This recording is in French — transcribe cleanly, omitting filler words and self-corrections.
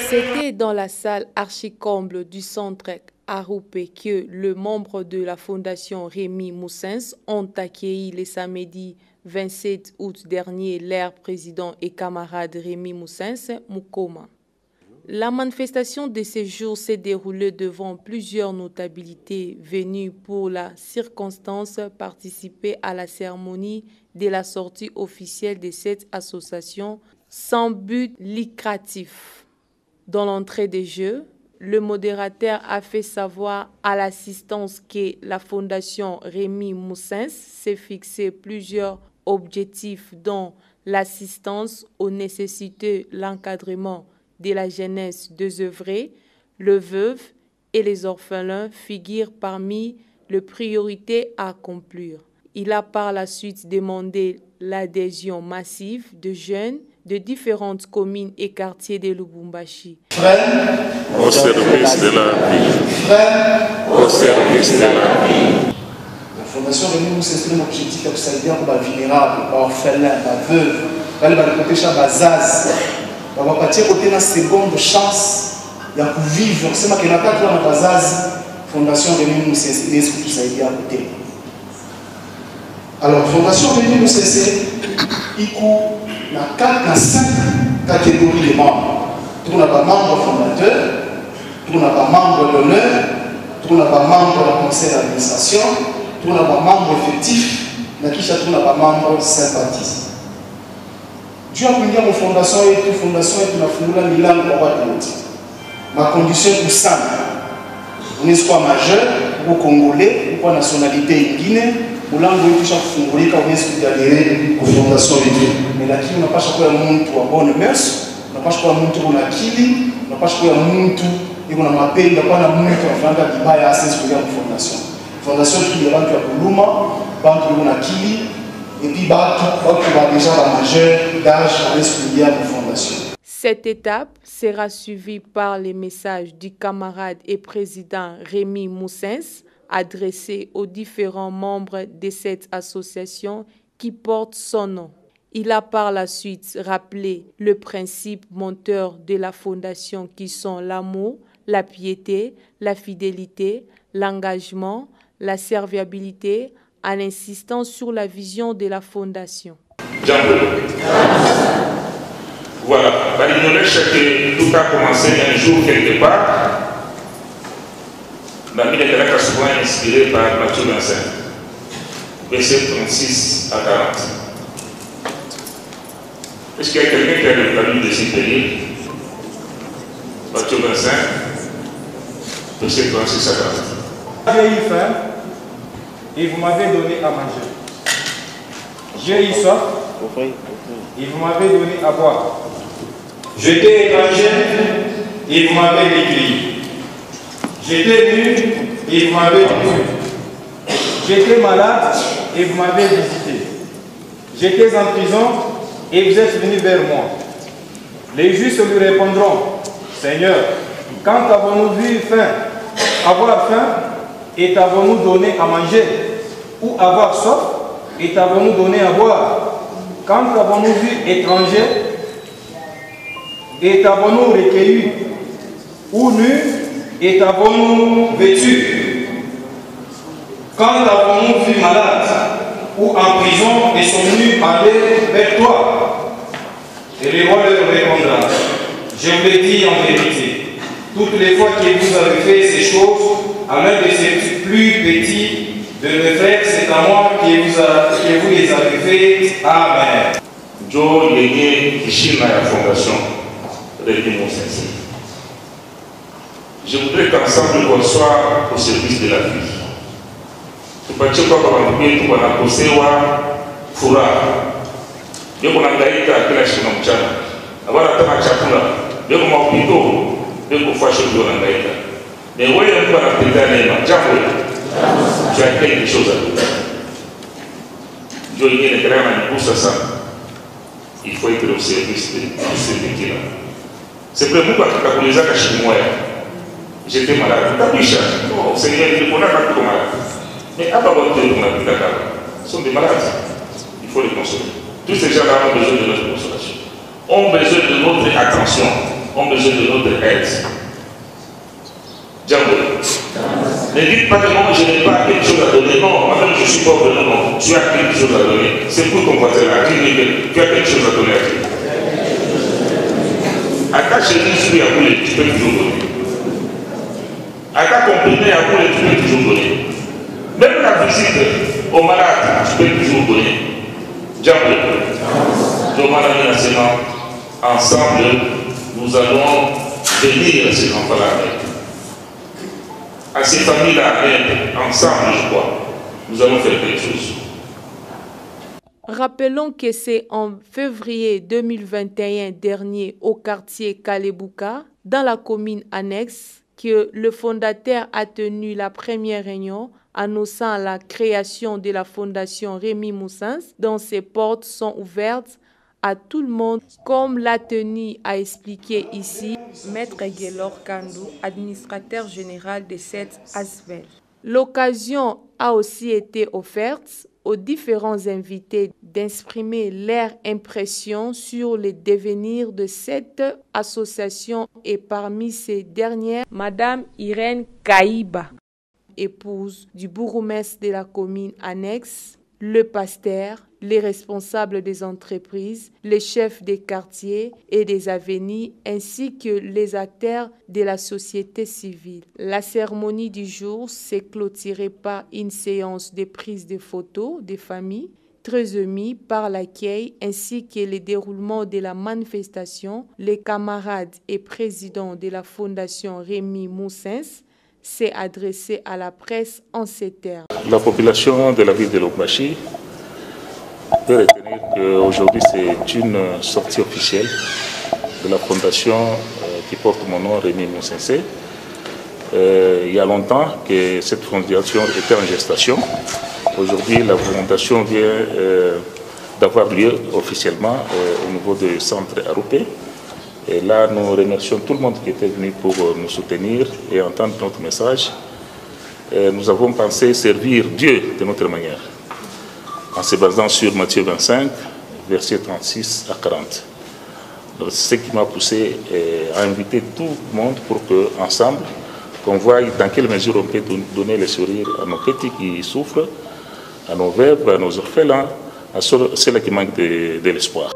C'était dans la salle archi-comble du centre Aroupé que le membre de la fondation Rémy Moussens ont accueilli le samedi 27 août dernier l'air président et camarade Rémy Moussens Moukoma. La manifestation de ce jour s'est déroulée devant plusieurs notabilités venues pour la circonstance participer à la cérémonie de la sortie officielle de cette association sans but lucratif. Dans l'entrée des jeux, le modérateur a fait savoir à l'assistance que la fondation Rémy Moussens s'est fixé plusieurs objectifs dont l'assistance aux nécessités, l'encadrement de la jeunesse désœuvrée, le veuve et les orphelins figurent parmi les priorités à accomplir. Il a par la suite demandé l'adhésion massive de jeunes de différentes communes et quartiers de Lubumbashi. Frère, au service de la vie. Frère, au service de la vie. La fondation Rémy Moussens a un objectif de s'aider pour les vulnérables, les orphelins, les veuves, les protéger les azaz. On va partir côté de la seconde chance de vivre. C'est ma que la carte de la azaz, fondation Rémy Moussens est pour s'aider à côté. Alors, fondation Rémy Moussens, il court dans 5 catégories de membres. Tout n'a pas membre fondateur, tout n'a pas membre d'honneur, tout n'a pas membre du conseil d'administration, tout n'a pas membre effectif, tout n'a pas membre sympathisant. Dieu a pris mon fondation et toute fondation et la fondation Milan pour avoir de ma condition est simple. On est soit majeur, ou congolais, ou nationalité guinéenne. Mulango wetu cha kufungulika uwezi kujadili kwa fondation yetu. Lakini unapaswa kuwa mtu wa bonne mœurs, unapaswa kuwa mtu una akili, unapaswa kuwa mtu iko na mapendo, hapana mtu anafanya vibaya asisi kuja kwa fondation. Fondation tu ni watu wa kuluma, watu wana akili, et puis watu wa déjà la majeur d'âge asisi kuja kwa fondation. Cette étape sera suivie par les messages du camarade et président Rémy Moussens adressé aux différents membres de cette association qui porte son nom. Il a par la suite rappelé le principe moteur de la fondation qui sont l'amour, la piété, la fidélité, l'engagement, la serviabilité, en insistant sur la vision de la fondation. Voilà, que tout a commencé un jour quelque part. La Bible est souvent inspirée par Matthieu 25, verset 36 à 40. Est-ce qu'il y a quelqu'un qui a le Bible de s'y Matthieu 25, verset 36 à 40. J'ai eu faim et vous m'avez donné à manger. J'ai eu soif et vous m'avez donné à boire. J'étais étranger et vous m'avez accueilli. J'étais nu et vous m'avez reçu. J'étais malade et vous m'avez visité. J'étais en prison et vous êtes venus vers moi. Les justes lui répondront, Seigneur, quand avons-nous vu avoir faim et t'avons-nous donné à manger, ou avoir soif et t'avons-nous donné à boire? Quand avons-nous vu étranger et t'avons-nous recueilli, ou nu et t'avons-nous vêtu? Quand avons-nous vu malade ou en prison et sont venus aller vers toi? Et le roi leur répondra, je vous l'ai dit en vérité, toutes les fois que vous avez fait ces choses à l'un de ces plus petits de mes frères, c'est à moi que vous les avez fait. Amen. Joe Légué Kishina, la fondation Rémy Moussens. Je voudrais qu'ensemble on soit au service de la vie. Tupatie kwa watu wanakosewa furaha. Ndio kunahangaika kila siku na mchana. Habari kama chakula, ndio kama upito, ndio kufasha ndio kunahangaika. Mais wewe mtu anapenda neema, jambo tu as quelque chose à dire. Ndio ingine kama nikusa sana. Il faut être au service de ce métier-là. C'est vrai, pourquoi tu as collé ça chez moi? J'étais malade. Tapisha, oh, Seigneur, il faut pas que tu sois malade. Mais à part votre ce sont des malades. Il faut les consoler. Tous ces gens-là ont besoin de notre consolation. Ont besoin de notre attention. ont besoin de notre aide. Django. Ne dites pas que non, je n'ai pas quelque chose à donner. Non, moi-même je suis pauvre. Non, non, tu as quelque chose à donner. C'est pour ton voisin là. Tu as quelque chose à donner à qui? À ta chérie, tu peux toujours donner. À ta comprimée, à vous, tu peux toujours donner. Même la visite au malade, tu peux toujours donner. Django. Ensemble, nous allons venir à ces enfants-là. À ces familles-là, ensemble, je crois, nous allons faire quelque chose. Rappelons que c'est en février 2021 dernier au quartier Kalebouka, dans la commune annexe, que le fondateur a tenu la première réunion annonçant la création de la fondation Rémy Moussens, dont ses portes sont ouvertes à tout le monde, comme l'a tenu à expliquer ici Maître Guélor Kandou, administrateur général de cette ASVEL. L'occasion a aussi été offerte aux différents invités d'exprimer leur impression sur le devenir de cette association et parmi ces dernières, Madame Irène Kaïba, épouse du bourgmestre de la commune annexe, le pasteur, les responsables des entreprises, les chefs des quartiers et des avenirs, ainsi que les acteurs de la société civile. La cérémonie du jour s'est clôturée par une séance de prise de photos des familles, très émues par l'accueil ainsi que le déroulement de la manifestation. Les camarades et présidents de la fondation Rémy Moussens s'est adressé à la presse en ces termes. La population de la ville de Lubumbashi peut retenir qu'aujourd'hui c'est une sortie officielle de la fondation qui porte mon nom, Rémy Moussens. Il y a longtemps que cette fondation était en gestation. Aujourd'hui, la fondation vient d'avoir lieu officiellement au niveau du centre Aroupé. Et là, nous remercions tout le monde qui était venu pour nous soutenir et entendre notre message. Nous avons pensé servir Dieu de notre manière, en se basant sur Matthieu 25, versets 36 à 40. C'est ce qui m'a poussé à inviter tout le monde pour qu'ensemble, qu'on voie dans quelle mesure on peut donner le sourire à nos petits qui souffrent, à nos veuves, à nos orphelins, à ceux qui manquent de l'espoir.